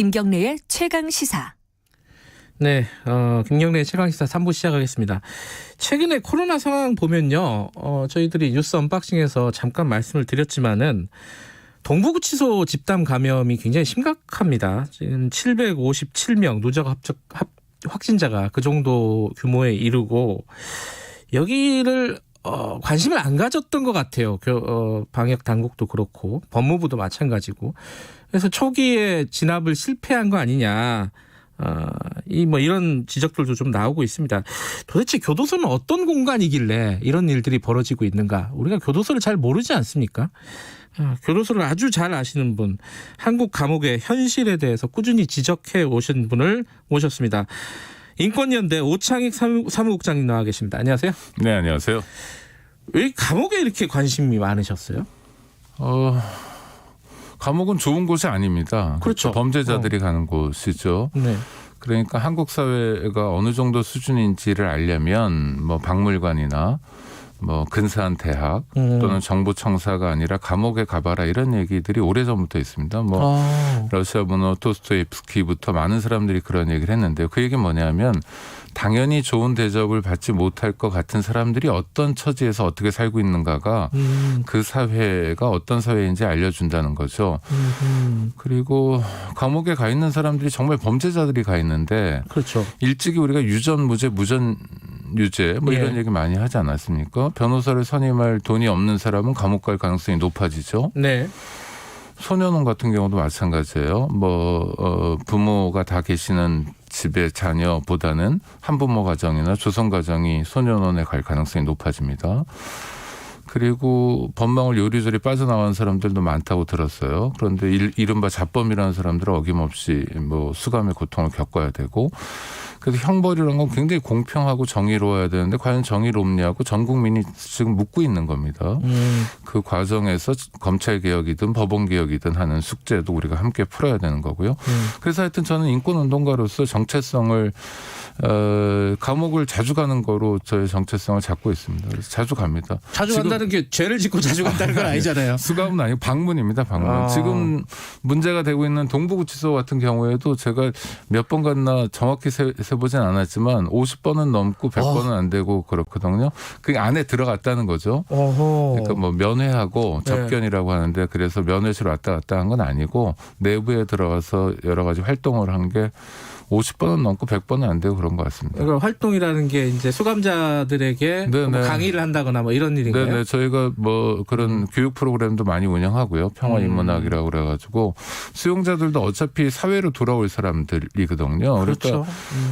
김경래의 최강시사. 네, 김경래의 최강시사 3부 시작하겠습니다. 최근에 코로나 상황 보면요, 저희들이 뉴스 언박싱에서 잠깐 말씀을 드렸지만은 동부구치소 집단 감염이 굉장히 심각합니다. 지금 757명 누적 확진자가 그 정도 규모에 이르고 여기를 관심을 안 가졌던 것 같아요. 방역 당국도 그렇고 법무부도 마찬가지고. 그래서 초기에 진압을 실패한 거 아니냐. 이런 지적들도 좀 나오고 있습니다. 도대체 교도소는 어떤 공간이길래 이런 일들이 벌어지고 있는가? 우리가 교도소를 잘 모르지 않습니까? 교도소를 아주 잘 아시는 분, 한국 감옥의 현실에 대해서 꾸준히 지적해 오신 분을 모셨습니다. 인권연대 오창익 사무국장님 나와 계십니다. 안녕하세요. 네, 안녕하세요. 왜 감옥에 이렇게 관심이 많으셨어요? 감옥은 좋은 곳이 아닙니다. 그렇죠. 범죄자들이 가는 곳이죠. 네. 그러니까 한국 사회가 어느 정도 수준인지를 알려면 뭐 박물관이나 뭐 근사한 대학 또는 정부청사가 아니라 감옥에 가봐라 이런 얘기들이 오래전부터 있습니다. 뭐 러시아 문호 도스토옙스키부터 많은 사람들이 그런 얘기를 했는데요. 그 얘기는 뭐냐면 당연히 좋은 대접을 받지 못할 것 같은 사람들이 어떤 처지에서 어떻게 살고 있는가가 그 사회가 어떤 사회인지 알려준다는 거죠. 그리고 감옥에 가 있는 사람들이 정말 범죄자들이 가 있는데 그렇죠. 일찍이 우리가 유전 무죄 무전 유죄 뭐 이런 얘기 많이 하지 않았습니까? 변호사를 선임할 돈이 없는 사람은 감옥 갈 가능성이 높아지죠. 네. 소년원 같은 경우도 마찬가지예요. 부모가 다 계시는 집의 자녀보다는 한부모 가정이나 조성 가정이 소년원에 갈 가능성이 높아집니다. 그리고 법망을 요리조리 빠져나가는 사람들도 많다고 들었어요. 그런데 이른바 자범이라는 사람들은 어김없이 수감의 고통을 겪어야 되고, 그래서 형벌이라는 건 굉장히 공평하고 정의로워야 되는데 과연 정의롭냐고 전 국민이 지금 묻고 있는 겁니다. 그 과정에서 검찰개혁이든 법원개혁이든 하는 숙제도 우리가 함께 풀어야 되는 거고요. 그래서 하여튼 저는 인권운동가로서 정체성을 감옥을 자주 가는 거로 저의 정체성을 잡고 있습니다. 그래서 자주 갑니다. 자주 간다는 게 죄를 짓고 자주 간다는 건 아니잖아요. 수감은 아니고 방문입니다. 방문. 지금 문제가 되고 있는 동부구치소 같은 경우에도 제가 몇 번 갔나 정확히 세보진 않았지만 50번은 넘고 100번은 안 되고 그렇거든요. 그 안에 들어갔다는 거죠. 그러니까 뭐 면회하고 접견이라고 하는데 그래서 면회실 왔다 갔다 한 건 아니고 내부에 들어가서 여러 가지 활동을 한 게 50번은 넘고 100번은 안 되고 그런 것 같습니다. 그러니까 활동이라는 게 이제 수감자들에게 뭐 강의를 한다거나 뭐 이런 일인가요? 네네. 저희가 그런 교육 프로그램도 많이 운영하고요. 평화인문학이라고 그래가지고 수용자들도 어차피 사회로 돌아올 사람들이거든요. 그렇죠.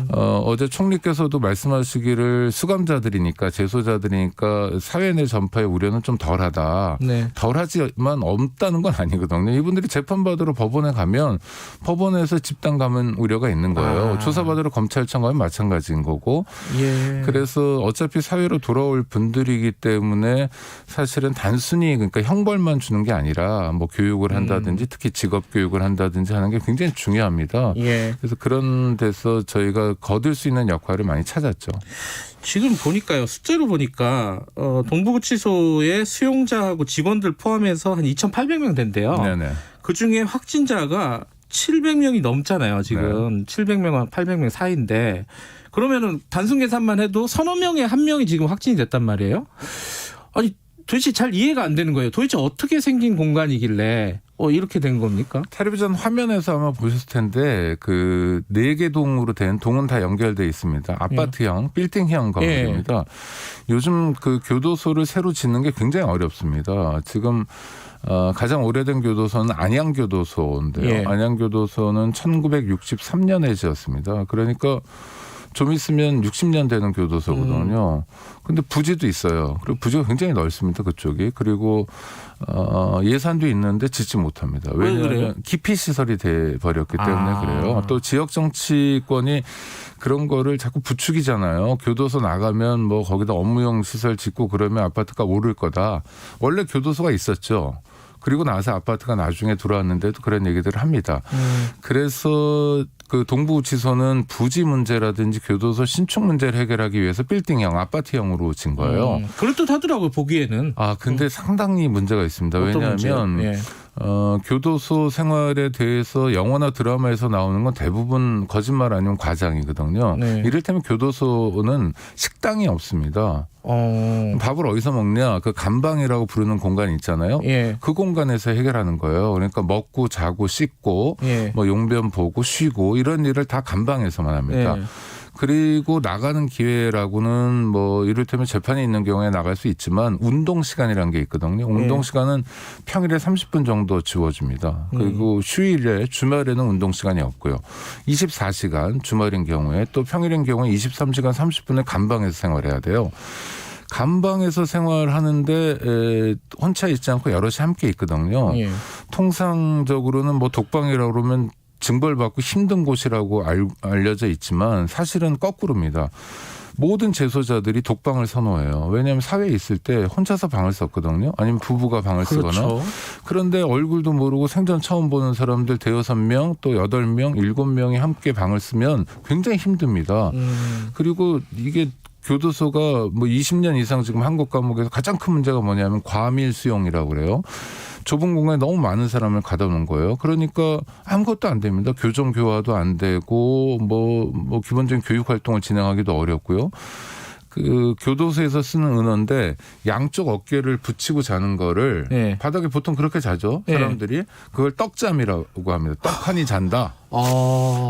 그러니까 어제 총리께서도 말씀하시기를 수감자들이니까 재소자들이니까 사회 내 전파의 우려는 좀 덜하다. 네. 덜하지만 없다는 건 아니거든요. 이분들이 재판받으러 법원에 가면 법원에서 집단 감염 우려가 있는 거예요. 조사받으러 검찰청 가면 마찬가지인 거고. 예. 그래서 어차피 사회로 돌아올 분들이기 때문에 사실은 단순히 그러니까 형벌만 주는 게 아니라 뭐 교육을 한다든지 특히 직업 교육을 한다든지 하는 게 굉장히 중요합니다. 예. 그래서 그런 데서 저희가 거둘 수 있는 역할을 많이 찾았죠. 지금 보니까요. 숫자로 보니까 동부구치소의 수용자하고 직원들 포함해서 한 2,800명 된대요. 네네. 그중에 확진자가 700명이 넘잖아요. 지금. 네. 700명, 800명 사이인데 그러면은 단순 계산만 해도 서너 명에 한 명이 지금 확진이 됐단 말이에요. 아니 도대체 잘 이해가 안 되는 거예요. 도대체 어떻게 생긴 공간이길래 이렇게 된 겁니까? 텔레비전 화면에서 아마 보셨을 텐데 그 4개 동으로 된 동은 다 연결돼 있습니다. 아파트형, 빌딩형 건물입니다. 요즘 그 교도소를 새로 짓는 게 굉장히 어렵습니다. 지금 가장 오래된 교도소는 안양교도소인데요. 안양교도소는 1963년에 지었습니다. 그러니까 좀 있으면 60년 되는 교도소거든요. 근데 부지도 있어요. 그리고 부지가 굉장히 넓습니다. 그쪽이. 그리고 예산도 있는데 짓지 못합니다. 왜냐하면 기피 시설이 돼 버렸기 때문에 그래요. 또 지역 정치권이 그런 거를 자꾸 부추기잖아요. 교도소 나가면 뭐 거기다 업무용 시설 짓고 그러면 아파트가 오를 거다. 원래 교도소가 있었죠. 그리고 나서 아파트가 나중에 들어왔는데도 그런 얘기들을 합니다. 그래서 그 동부구치소는 부지 문제라든지 교도소 신축 문제를 해결하기 위해서 빌딩형, 아파트형으로 진 거예요. 그럴듯하더라고요, 보기에는. 근데 상당히 문제가 있습니다. 왜냐하면 교도소 생활에 대해서 영화나 드라마에서 나오는 건 대부분 거짓말 아니면 과장이거든요. 네. 이를테면 교도소는 식당이 없습니다. 밥을 어디서 먹냐? 그 감방이라고 부르는 공간이 있잖아요. 예. 그 공간에서 해결하는 거예요. 그러니까 먹고 자고 씻고 예. 뭐 용변 보고 쉬고 이런 일을 다 감방에서만 합니다. 예. 그리고 나가는 기회라고는 뭐 이를테면 재판이 있는 경우에 나갈 수 있지만 운동 시간이라는 게 있거든요. 운동 시간은 평일에 30분 정도 주어집니다. 그리고 휴일에 주말에는 운동 시간이 없고요. 24시간 주말인 경우에 또 평일인 경우에 23시간 30분을 감방에서 생활해야 돼요. 감방에서 생활하는데 혼자 있지 않고 여럿이 함께 있거든요. 예. 통상적으로는 뭐 독방이라고 그러면 징벌받고 힘든 곳이라고 알려져 있지만 사실은 거꾸로입니다. 모든 재소자들이 독방을 선호해요. 왜냐하면 사회에 있을 때 혼자서 방을 썼거든요. 아니면 부부가 방을 그렇죠. 쓰거나. 그런데 얼굴도 모르고 생전 처음 보는 사람들 대여섯 명 또 8명, 7명이 함께 방을 쓰면 굉장히 힘듭니다. 그리고 이게 교도소가 뭐 20년 이상 지금 한국 감옥에서 가장 큰 문제가 뭐냐면 과밀 수용이라고 그래요. 좁은 공간에 너무 많은 사람을 가다 놓은 거예요. 그러니까 아무것도 안 됩니다. 교정 교화도 안 되고 뭐 기본적인 교육 활동을 진행하기도 어렵고요. 그 교도소에서 쓰는 은어인데 양쪽 어깨를 붙이고 자는 거를 네. 바닥에 보통 그렇게 자죠. 사람들이. 네. 그걸 떡잠이라고 합니다. 떡하니 잔다.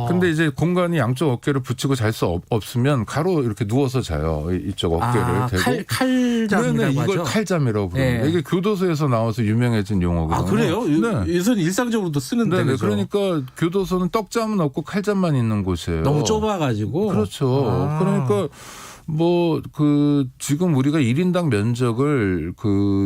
근데 이제 공간이 양쪽 어깨를 붙이고 잘 수 없으면 가로 이렇게 누워서 자요. 이쪽 어깨를 대고. 칼잠이라고 하죠. 이걸 칼잠이라고 부릅니다. 네. 이게 교도소에서 나와서 유명해진 용어거든요. 아, 그래요? 네. 이것은 일상적으로도 쓰는데. 네. 그러니까 교도소는 떡잠은 없고 칼잠만 있는 곳이에요. 너무 좁아가지고. 그렇죠. 그러니까 지금 우리가 1인당 면적을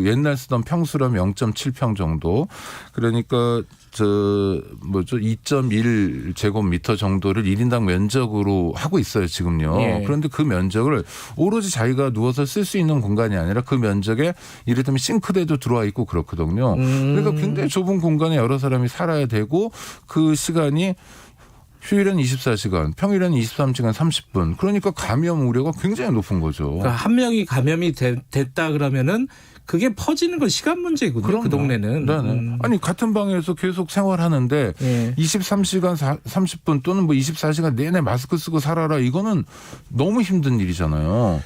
옛날 쓰던 평수라면 0.7평 정도. 그러니까 2.1제곱미터 정도를 1인당 면적으로 하고 있어요, 지금요. 예. 그런데 그 면적을 오로지 자기가 누워서 쓸 수 있는 공간이 아니라 그 면적에 이를테면 싱크대도 들어와 있고 그렇거든요. 그러니까 굉장히 좁은 공간에 여러 사람이 살아야 되고 그 시간이 휴일은 24시간, 평일은 23시간 30분. 그러니까 감염 우려가 굉장히 높은 거죠. 그러니까 한 명이 감염이 됐다 그러면은 그게 퍼지는 건 시간 문제거든요. 그럼요. 그 동네는. 네네. 아니 같은 방에서 계속 생활하는데 23시간 30분 또는 뭐 24시간 내내 마스크 쓰고 살아라. 이거는 너무 힘든 일이잖아요.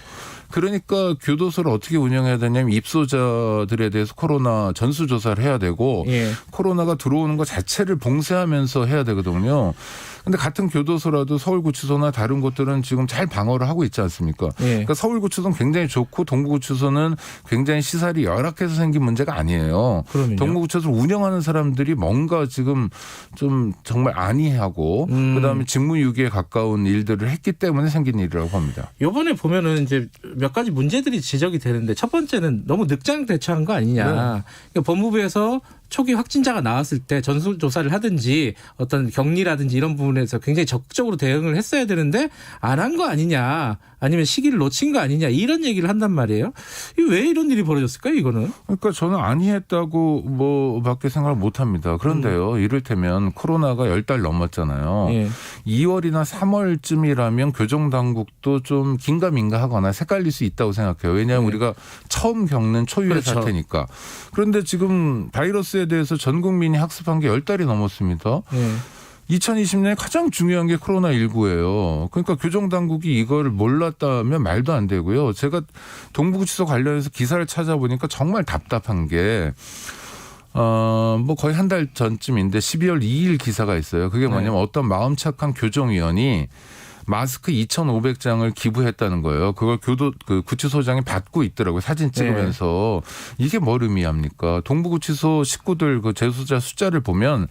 그러니까 교도소를 어떻게 운영해야 되냐면 입소자들에 대해서 코로나 전수조사를 해야 되고 코로나가 들어오는 것 자체를 봉쇄하면서 해야 되거든요. 근데 같은 교도소라도 서울구치소나 다른 곳들은 지금 잘 방어를 하고 있지 않습니까? 그러니까 서울구치소는 굉장히 좋고 동부구치소는 굉장히 시설이 열악해서 생긴 문제가 아니에요. 그럼요. 동부구치소를 운영하는 사람들이 뭔가 지금 좀 정말 안이하고 그다음에 직무유기에 가까운 일들을 했기 때문에 생긴 일이라고 봅니다. 이번에 보면은 이제 몇 가지 문제들이 지적이 되는데 첫 번째는 너무 늑장 대처한 거 아니냐. 네. 그러니까 법무부에서 초기 확진자가 나왔을 때 전수조사를 하든지 어떤 격리라든지 이런 부분에서 굉장히 적극적으로 대응을 했어야 되는데 안 한 거 아니냐 아니면 시기를 놓친 거 아니냐 이런 얘기를 한단 말이에요. 왜 이런 일이 벌어졌을까요 이거는? 그러니까 저는 안이했다고 뭐밖에 생각을 못합니다. 그런데요. 이를테면 코로나가 10달 넘었잖아요. 2월이나 3월쯤이라면 교정당국도 좀 긴가민가하거나 헷갈릴 수 있다고 생각해요. 왜냐하면 우리가 처음 겪는 초유의 그렇죠. 사태니까. 그런데 지금 바이러스에 대해서 전 국민이 학습한 게 10달이 넘었습니다. 2020년에 가장 중요한 게 코로나19예요. 그러니까 교정당국이 이걸 몰랐다면 말도 안 되고요. 제가 동부구치소 관련해서 기사를 찾아보니까 정말 답답한 게 뭐 거의 한 달 전쯤인데 12월 2일 기사가 있어요. 그게 뭐냐면 어떤 마음 착한 교정위원이 마스크 2,500장을 기부했다는 거예요. 그걸 구치소장이 받고 있더라고요. 사진 찍으면서. 이게 뭘 의미합니까? 동부구치소 식구들 재소자 숫자를 보면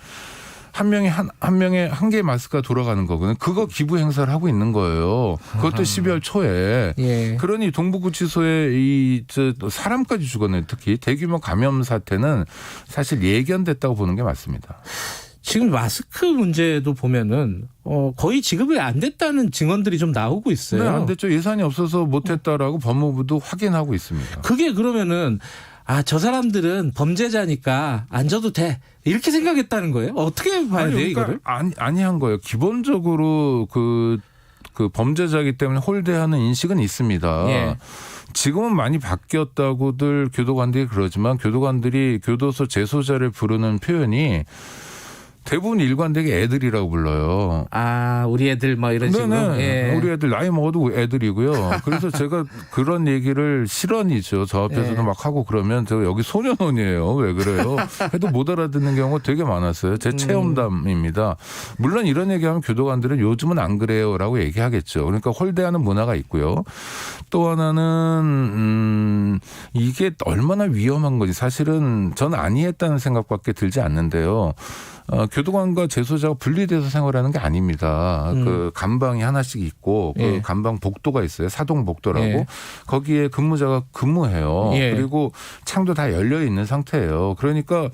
한 명에 한 개의 마스크가 돌아가는 거거든요. 그거 기부 행사를 하고 있는 거예요. 그것도 12월 초에. 그러니 동부구치소에 사람까지 죽었네요. 특히 대규모 감염 사태는 사실 예견됐다고 보는 게 맞습니다. 지금 마스크 문제도 보면은 거의 지급이 안 됐다는 증언들이 좀 나오고 있어요. 네, 안 됐죠. 예산이 없어서 못했다라고 법무부도 확인하고 있습니다. 그게 그러면은 저 사람들은 범죄자니까 안 줘도 돼 이렇게 생각했다는 거예요? 어떻게 봐야 돼요 그러니까 이거를? 아니한 거예요. 기본적으로 그 그 범죄자이기 때문에 홀대하는 인식은 있습니다. 예. 지금은 많이 바뀌었다고들 교도관들이 그러지만 교도관들이 교도소 재소자를 부르는 표현이 대부분 일관되게 애들이라고 불러요. 아, 우리 애들 뭐 이런 식으로. 예. 우리 애들 나이 먹어도 애들이고요. 그래서 제가 그런 얘기를 실언이죠. 저 앞에서도 예. 막 하고 그러면 저 여기 소년원이에요. 왜 그래요? 해도 못 알아듣는 경우가 되게 많았어요. 제 체험담입니다. 물론 이런 얘기하면 교도관들은 요즘은 안 그래요라고 얘기하겠죠. 그러니까 홀대하는 문화가 있고요. 또 하나는 이게 얼마나 위험한 건지 사실은 저는 아니했다는 생각밖에 들지 않는데요. 교도관과 재소자가 분리돼서 생활하는 게 아닙니다. 그 감방이 하나씩 있고 그 예. 감방 복도가 있어요. 사동 복도라고. 예. 거기에 근무자가 근무해요. 예. 그리고 창도 다 열려 있는 상태예요. 그러니까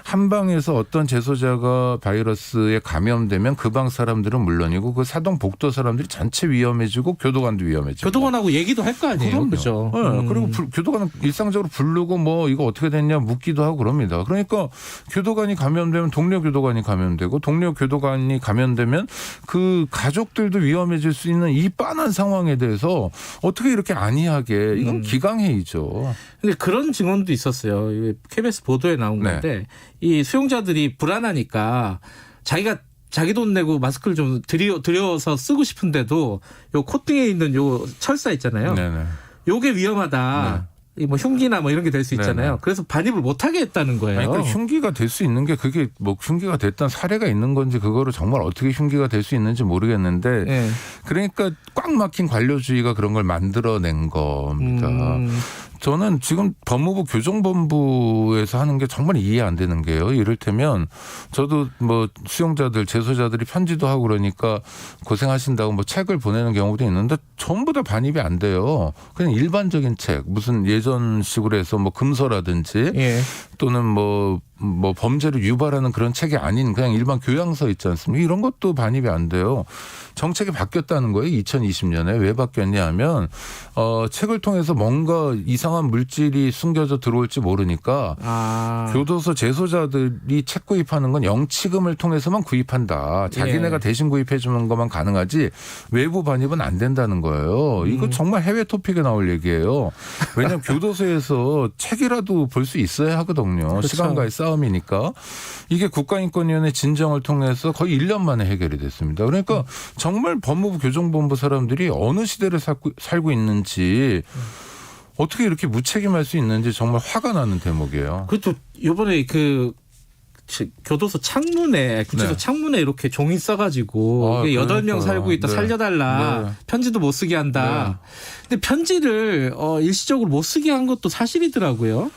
한 방에서 어떤 재소자가 바이러스에 감염되면 그 방 사람들은 물론이고 그 사동 복도 사람들이 전체 위험해지고 교도관도 위험해지고. 교도관하고 얘기도 할 거 아니에요. 그렇죠. 네. 그리고 교도관은 일상적으로 부르고 뭐 이거 어떻게 됐냐 묻기도 하고 그럽니다. 그러니까 교도관이 감염되면 동료 교도관이 감염되고 동료 교도관이 감염되면 그 가족들도 위험해질 수 있는 이 빤한 상황에 대해서 어떻게 이렇게 안이하게 이건 기강회의죠. 근데 그런 증언도 있었어요. 이게 KBS 보도에 나온 네. 건데 이 수용자들이 불안하니까 자기가 자기 돈 내고 마스크를 좀 들여서 쓰고 싶은데도 요 콧등에 있는 요 철사 있잖아요. 네네. 요게 위험하다. 이 뭐 흉기나 뭐 이런 게 될 수 있잖아요. 네네. 그래서 반입을 못 하게 했다는 거예요. 아니, 그러니까 흉기가 될 수 있는 게 그게 뭐 흉기가 됐던 사례가 있는 건지 그거를 정말 어떻게 흉기가 될 수 있는지 모르겠는데 예. 그러니까 꽉 막힌 관료주의가 그런 걸 만들어낸 겁니다. 저는 지금 법무부 교정본부에서 하는 게 정말 이해 안 되는 게요. 이를테면 저도 뭐 수용자들, 재소자들이 편지도 하고 그러니까 고생하신다고 뭐 책을 보내는 경우도 있는데 전부 다 반입이 안 돼요. 그냥 일반적인 책, 무슨 예전식으로 해서 뭐 금서라든지 예. 또는 뭐 범죄를 유발하는 그런 책이 아닌 그냥 일반 교양서 있지 않습니까? 이런 것도 반입이 안 돼요. 정책이 바뀌었다는 거예요. 2020년에. 왜 바뀌었냐 하면 책을 통해서 뭔가 이상한 물질이 숨겨져 들어올지 모르니까 교도소 재소자들이 책 구입하는 건 영치금을 통해서만 구입한다. 자기네가 대신 구입해 주는 것만 가능하지 외부 반입은 안 된다는 거예요. 이거 정말 해외 토픽에 나올 얘기예요. 왜냐하면 교도소에서 책이라도 볼 수 있어야 하거든요. 그렇죠. 시간과의 싸움이니까. 이게 국가인권위원회 진정을 통해서 거의 1년 만에 해결이 됐습니다. 그러니까 정말 법무부 교정본부 사람들이 어느 시대를 살고 있는지 어떻게 이렇게 무책임할 수 있는지 정말 화가 나는 대목이에요. 그것도 이번에 그 교도소 창문에 구치소 창문에 이렇게 종이 써가지고 이게 8명 살고 있다 살려달라 편지도 못 쓰게 한다. 근데 편지를 일시적으로 못 쓰게 한 것도 사실이더라고요.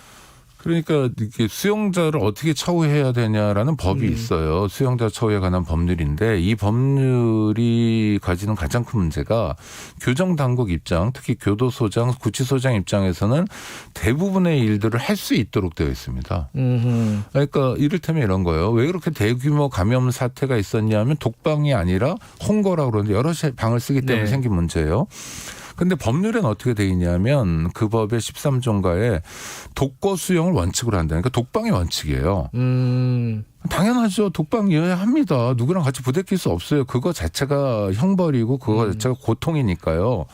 그러니까 이게 수용자를 어떻게 처우해야 되냐라는 법이 있어요. 수용자 처우에 관한 법률인데 이 법률이 가지는 가장 큰 문제가 교정당국 입장, 특히 교도소장, 구치소장 입장에서는 대부분의 일들을 할 수 있도록 되어 있습니다. 그러니까 이를테면 이런 거예요. 왜 그렇게 대규모 감염 사태가 있었냐 하면 독방이 아니라 홍거라고 그러는데 여러 방을 쓰기 때문에 생긴 문제예요. 근데 법률에는 어떻게 돼 있냐면 그 법의 13조인가에 독거 수용을 원칙으로 한다. 그러니까 독방이 원칙이에요. 당연하죠. 독방이어야 합니다. 누구랑 같이 부대낄 수 없어요. 그거 자체가 형벌이고 그거 자체가 고통이니까요.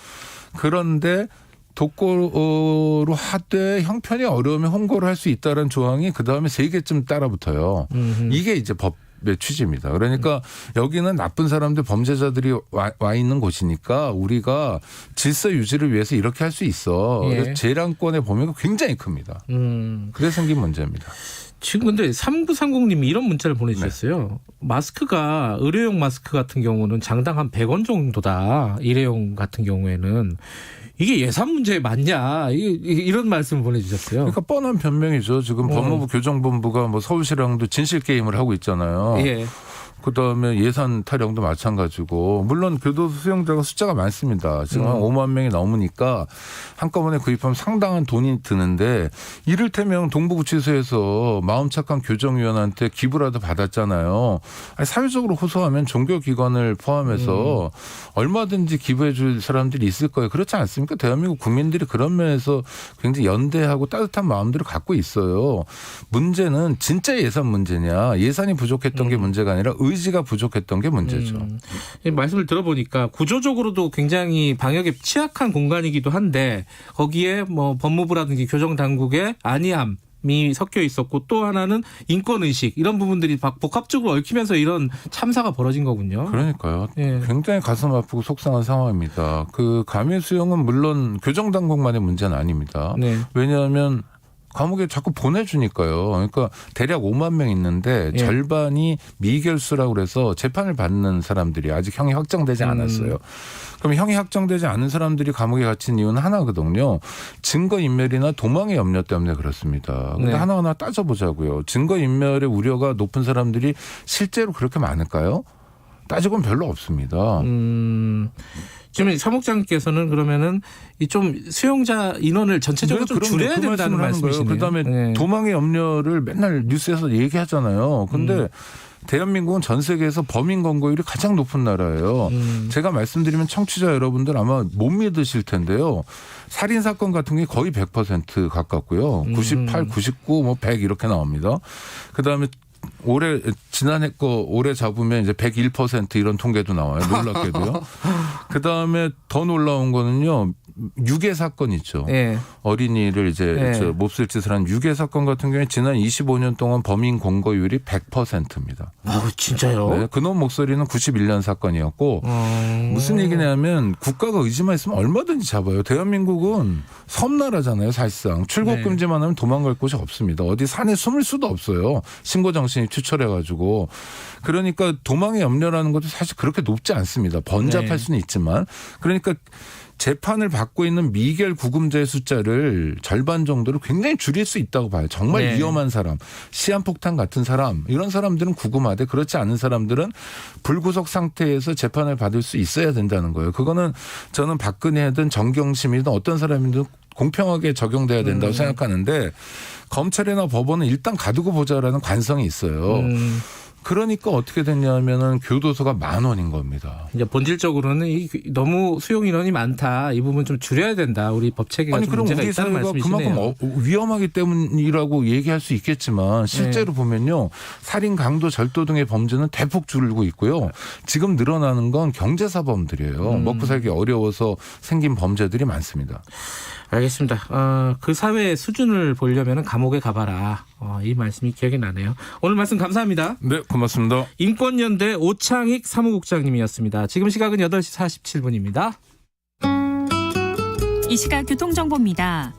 그런데 독거로 하되 형편이 어려우면 홍거를 할 수 있다는 조항이 그다음에 3개쯤 따라붙어요. 이게 이제 법의 취지입니다. 그러니까 여기는 나쁜 사람들 범죄자들이 와 있는 곳이니까 우리가 질서 유지를 위해서 이렇게 할 수 있어. 그래서 재량권의 범위가 굉장히 큽니다. 그래서 생긴 문제입니다. 지금 근데 3930님이 이런 문자를 보내주셨어요. 마스크가 의료용 마스크 같은 경우는 장당 한 100원 정도다. 일회용 같은 경우에는. 이게 예산 문제 맞냐 이런 말씀을 보내주셨어요. 그러니까 뻔한 변명이죠. 지금 법무부 교정본부가 뭐 서울시랑도 진실 게임을 하고 있잖아요. 예. 그다음에 예산 타령도 마찬가지고 물론 교도소 수용자가 숫자가 많습니다. 지금 한 5만 명이 넘으니까 한꺼번에 구입하면 상당한 돈이 드는데 이를테면 동부구치소에서 마음 착한 교정위원한테 기부라도 받았잖아요. 아니, 사회적으로 호소하면 종교기관을 포함해서 얼마든지 기부해 줄 사람들이 있을 거예요. 그렇지 않습니까? 대한민국 국민들이 그런 면에서 굉장히 연대하고 따뜻한 마음들을 갖고 있어요. 문제는 진짜 예산 문제냐. 예산이 부족했던 게 문제가 아니라 의지가 부족했던 게 문제죠. 말씀을 들어보니까 구조적으로도 굉장히 방역에 취약한 공간이기도 한데 거기에 뭐 법무부라든지 교정당국의 안이함이 섞여 있었고 또 하나는 인권의식 이런 부분들이 복합적으로 얽히면서 이런 참사가 벌어진 거군요. 그러니까요. 예. 굉장히 가슴 아프고 속상한 상황입니다. 그 감염 수용은 물론 교정당국만의 문제는 아닙니다. 네. 왜냐하면 감옥에 자꾸 보내주니까요. 그러니까 대략 5만 명 있는데 예. 절반이 미결수라고 그래서 재판을 받는 사람들이 아직 형이 확정되지 않았어요. 그럼 형이 확정되지 않은 사람들이 감옥에 갇힌 이유는 하나거든요. 증거인멸이나 도망의 염려 때문에 그렇습니다. 근데 네. 하나하나 따져보자고요. 증거인멸의 우려가 높은 사람들이 실제로 그렇게 많을까요? 따지고는 별로 없습니다. 지금 사목장께서는 그러면은 이 좀 수용자 인원을 전체적으로 좀 줄여야 그 된다는 말씀이시네요. 그다음에 네. 도망의 염려를 맨날 뉴스에서 얘기하잖아요. 근데 대한민국은 전 세계에서 범인 검거율이 가장 높은 나라예요. 제가 말씀드리면 청취자 여러분들 아마 못 믿으실 텐데요. 살인 사건 같은 게 거의 100% 가깝고요. 98, 99, 뭐 100 이렇게 나옵니다. 그다음에 지난해 거 올해 잡으면 이제 101% 이런 통계도 나와요. 놀랍게도요. 그다음에 더 놀라운 거는요. 유괴 사건 있죠. 네. 어린이를 이제 네. 몹쓸 짓을 한 유괴 사건 같은 경우에 지난 25년 동안 범인 검거율이 100%입니다. 아, 진짜요? 네, 그놈 목소리는 91년 사건이었고 무슨 얘기냐면 국가가 의지만 있으면 얼마든지 잡아요. 대한민국은 섬나라잖아요. 사실상 출국 네. 금지만 하면 도망갈 곳이 없습니다. 어디 산에 숨을 수도 없어요. 신고 정신이 투철해가지고. 그러니까 도망의 염려라는 것도 사실 그렇게 높지 않습니다. 번잡할 네. 수는 있지만 그러니까 재판을 받고 있는 미결 구금자의 숫자를 절반 정도로 굉장히 줄일 수 있다고 봐요. 정말 네. 위험한 사람, 시한폭탄 같은 사람 이런 사람들은 구금하되 그렇지 않은 사람들은 불구속 상태에서 재판을 받을 수 있어야 된다는 거예요. 그거는 저는 박근혜든 정경심이든 어떤 사람이든 공평하게 적용돼야 된다고 생각하는데 검찰이나 법원은 일단 가두고 보자라는 관성이 있어요. 그러니까 어떻게 됐냐면은 교도소가 10,000원인 겁니다. 이제 본질적으로는 너무 수용 인원이 많다. 이 부분 좀 줄여야 된다. 우리 법 체계가 아니 좀 그럼 문제가 우리 있다는 사회가 말씀이시네요. 그만큼 위험하기 때문이라고 얘기할 수 있겠지만 실제로 보면요. 살인, 강도, 절도 등의 범죄는 대폭 줄고 있고요. 지금 늘어나는 건 경제사범들이에요. 먹고 살기 어려워서 생긴 범죄들이 많습니다. 알겠습니다. 그 사회의 수준을 보려면 감옥에 가봐라. 이 말씀이 기억이 나네요. 오늘 말씀 감사합니다. 네, 고맙습니다. 인권연대 오창익 사무국장님이었습니다. 지금 시각은 8시 47분입니다. 이 시각 교통정보입니다.